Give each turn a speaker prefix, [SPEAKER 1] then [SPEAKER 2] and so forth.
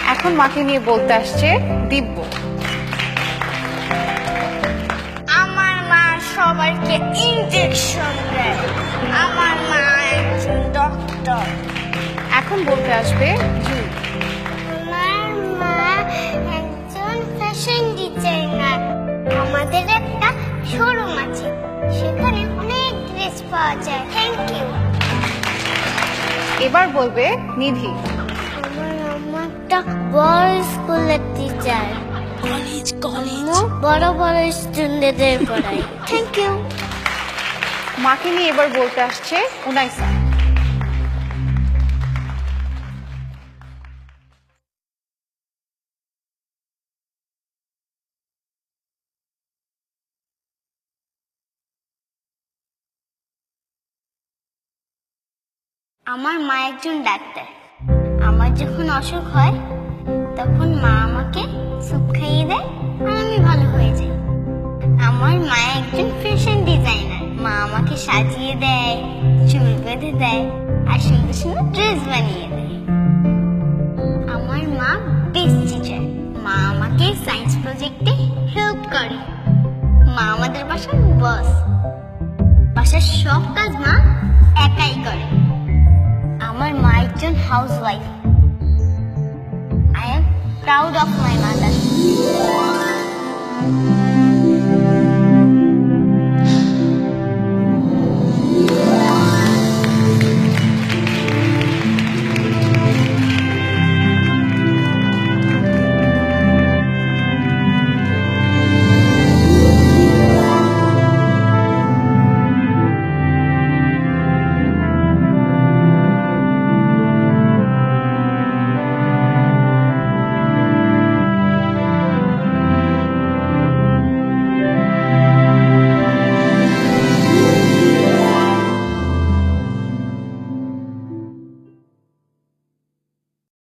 [SPEAKER 1] এখন মাকে নিয়ে বলতে আসছে দিব্য।
[SPEAKER 2] আমার মা সবাইকে ইনজেকশন দেয়। আমার মা একজন ডক্টর।
[SPEAKER 1] এখন বলতে আসবে জুই।
[SPEAKER 2] আমার মা একজন ফ্যাশন ডিজাইনার। আমাদের একটা শোরুম আছে, সেখানে অনেক ড্রেস পাওয়া যায়। Thank you.
[SPEAKER 1] এবার বলবে নিধি।
[SPEAKER 2] আমার আম্মা একটা বড় স্কুলের টিচার।
[SPEAKER 3] কলেজ
[SPEAKER 2] বড় বড় স্টুডেন্টদের পড়ায়। Thank you.
[SPEAKER 1] মাকে নিয়ে এবার বলতে আসছে উনাইসা।
[SPEAKER 2] আমার মা একজন ডাক্তার। আমার যখন অসুখ হয় তখন মা আমাকে স্যুপ খাইয়ে দেয় আর আমি ভালো হয়ে যাই। আমার মা একজন ফ্যাশন ডিজাইনার। মা আমাকে সাজিয়ে দেয়, চুল বেঁধে দেয় আর সুন্দর সুন্দর ড্রেস বানিয়ে দেয়। আমার মা বেস্ট টিচার। মা আমাকে সায়েন্স প্রজেক্টে হেল্প করে। মা আমাদের বাসার বস। বাসার সব কাজ মা একাই করে। আমার মা একজন housewife. I am proud of my mother.